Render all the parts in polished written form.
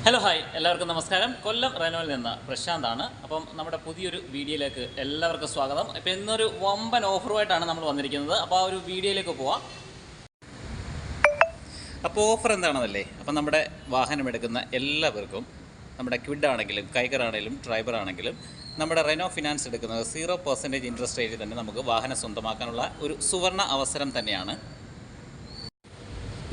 Hello hi എല്ലാവർക്കും നമസ്കാരം. കൊല്ലം റെനോയിൽ നിന്ന് പ്രശാന്താണ്. അപ്പം നമ്മുടെ പുതിയൊരു വീഡിയോയിലേക്ക് എല്ലാവർക്കും സ്വാഗതം. ഇപ്പോൾ ഇന്നൊരു വമ്പൻ ഓഫറുമായിട്ടാണ് നമ്മൾ വന്നിരിക്കുന്നത്. അപ്പോൾ ആ ഒരു വീഡിയോയിലേക്ക് പോവാം. അപ്പോൾ ഓഫർ എന്താണെന്നല്ലേ, അപ്പം നമ്മുടെ വാഹനം എടുക്കുന്ന എല്ലാവർക്കും, നമ്മുടെ ക്വിഡ് ആണെങ്കിലും കൈഗർ ആണെങ്കിലും ഡ്രൈവർ ആണെങ്കിലും നമ്മുടെ റെനോ ഫിനാൻസ് എടുക്കുന്നത് 0% ഇൻട്രസ്റ്റ് റേറ്റിൽ തന്നെ നമുക്ക് വാഹനം സ്വന്തമാക്കാനുള്ള ഒരു സുവർണ അവസരം തന്നെയാണ്.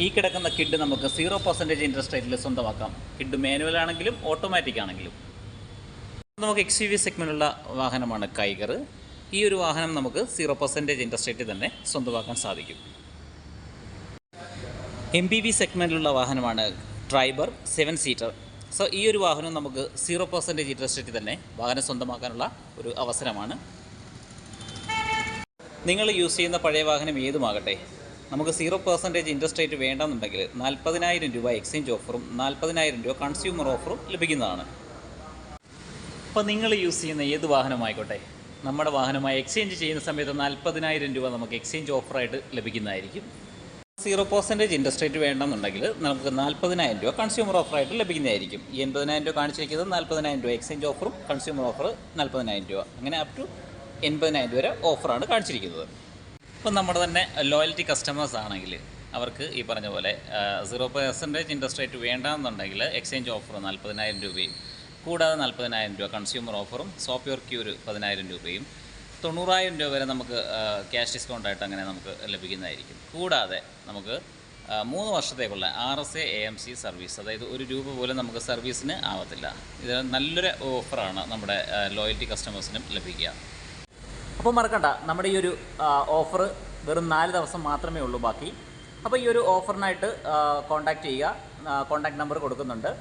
ഈ കിടക്കുന്ന കിഡ് നമുക്ക് 0% ഇൻട്രസ്റ്റ് റേറ്റിൽ സ്വന്തമാക്കാം. കിഡ് മാനുവൽ ആണെങ്കിലും ഓട്ടോമാറ്റിക് ആണെങ്കിലും. നമുക്ക് XUV സെഗ്മെൻറ്റുള്ള വാഹനമാണ് കൈഗർ. ഈ ഒരു വാഹനം നമുക്ക് 0% ഇൻട്രസ്റ്റ് റേറ്റിൽ തന്നെ സ്വന്തമാക്കാൻ സാധിക്കും. MPV സെഗ്മെൻറ്റിലുള്ള വാഹനമാണ് ട്രൈബർ 7 സീറ്റർ. സോ ഈ ഒരു വാഹനം നമുക്ക് 0% ഇൻട്രസ്റ്റ് റേറ്റിൽ തന്നെ വാഹനം സ്വന്തമാക്കാനുള്ള ഒരു അവസരമാണ്. നിങ്ങൾ യൂസ് ചെയ്യുന്ന പഴയ വാഹനം ഏതുമാകട്ടെ, നമുക്ക് 0% ഇൻട്രസ്റ്റ് റേറ്റ് വേണ്ടെന്നുണ്ടെങ്കിൽ 40,000 രൂപ എക്സ്ചേഞ്ച് ഓഫറും 40,000 രൂപ കൺസ്യൂമർ ഓഫറും ലഭിക്കുന്നതാണ്. അപ്പോൾ നിങ്ങൾ യൂസ് ചെയ്യുന്ന ഏത് വാഹനമായിക്കോട്ടെ, നമ്മുടെ വാഹനമായി എക്സ്ചേഞ്ച് ചെയ്യുന്ന സമയത്ത് 40,000 രൂപ നമുക്ക് എക്സ്ചേഞ്ച് ഓഫറായിട്ട് ലഭിക്കുന്നതായിരിക്കും. 0% ഇൻട്രസ്റ്റ് റേറ്റ് വേണമെന്നുണ്ടെങ്കിൽ നമുക്ക് 40,000 രൂപ കൺസ്യൂമർ ഓഫറായിട്ട് ലഭിക്കുന്നതായിരിക്കും. ഈ 80,000 രൂപ കാണിച്ചിരിക്കുന്നത് 40,000 രൂപ എക്സ്ചേഞ്ച് ഓഫറും കൺസ്യൂമർ ഓഫർ 40,000 രൂപ, അങ്ങനെ അപ് ടു 80,000 വരെ ഓഫറാണ് കാണിച്ചിരിക്കുന്നത്. ഇപ്പം നമ്മുടെ തന്നെ ലോയൽറ്റി കസ്റ്റമേഴ്സ് ആണെങ്കിൽ അവർക്ക് ഈ പറഞ്ഞ പോലെ 0% ഇൻട്രസ്റ്റ് റേറ്റ് വേണ്ടെന്നുണ്ടെങ്കിൽ എക്സ്ചേഞ്ച് ഓഫർ 40,000 രൂപയും കൂടാതെ 40,000 രൂപ കൺസ്യൂമർ ഓഫറും സോപ്പ് ക്യൂർ 10,000 രൂപയും 90,000 രൂപ വരെ നമുക്ക് ക്യാഷ് ഡിസ്കൗണ്ടായിട്ട് അങ്ങനെ നമുക്ക് ലഭിക്കുന്നതായിരിക്കും. കൂടാതെ നമുക്ക് 3 വർഷത്തേക്കുള്ള RSA AMC സർവീസ്, അതായത് 1 രൂപ പോലും നമുക്ക് സർവീസിന് ആവത്തില്ല. ഇത് നല്ലൊരു ഓഫറാണ് നമ്മുടെ ലോയൽറ്റി കസ്റ്റമേഴ്സിനും ലഭിക്കുക. അപ്പോൾ മറക്കണ്ട, നമ്മുടെ ഈ ഒരു ഓഫർ വെറും 4 ദിവസം മാത്രമേ ഉള്ളൂ ബാക്കി. അപ്പോൾ ഈ ഒരു ഓഫറിനായിട്ട് കോൺടാക്റ്റ് ചെയ്യുക. കോൺടാക്റ്റ് നമ്പർ കൊടുക്കുന്നുണ്ട്.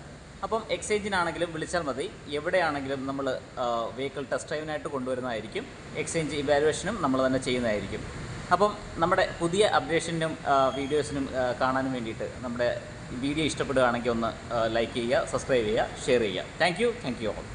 അപ്പം എക്സ്ചേഞ്ചിനാണെങ്കിലും വിളിച്ചാൽ മതി. എവിടെയാണെങ്കിലും നമ്മൾ വെഹിക്കിൾ ടെസ്റ്റ് ഡ്രൈവിനായിട്ട് കൊണ്ടുവരുന്നതായിരിക്കും. എക്സ്ചേഞ്ച് ഇവാലുവേഷനും നമ്മൾ തന്നെ ചെയ്യുന്നതായിരിക്കും. അപ്പം നമ്മുടെ പുതിയ അപ്ഡേഷനും വീഡിയോസിനും കാണാനും വേണ്ടിയിട്ട് നമ്മുടെ വീഡിയോ ഇഷ്ടപ്പെടുകയാണെങ്കിൽ ഒന്ന് ലൈക്ക് ചെയ്യുക, സബ്സ്ക്രൈബ് ചെയ്യുക, ഷെയർ ചെയ്യുക. Thank you all.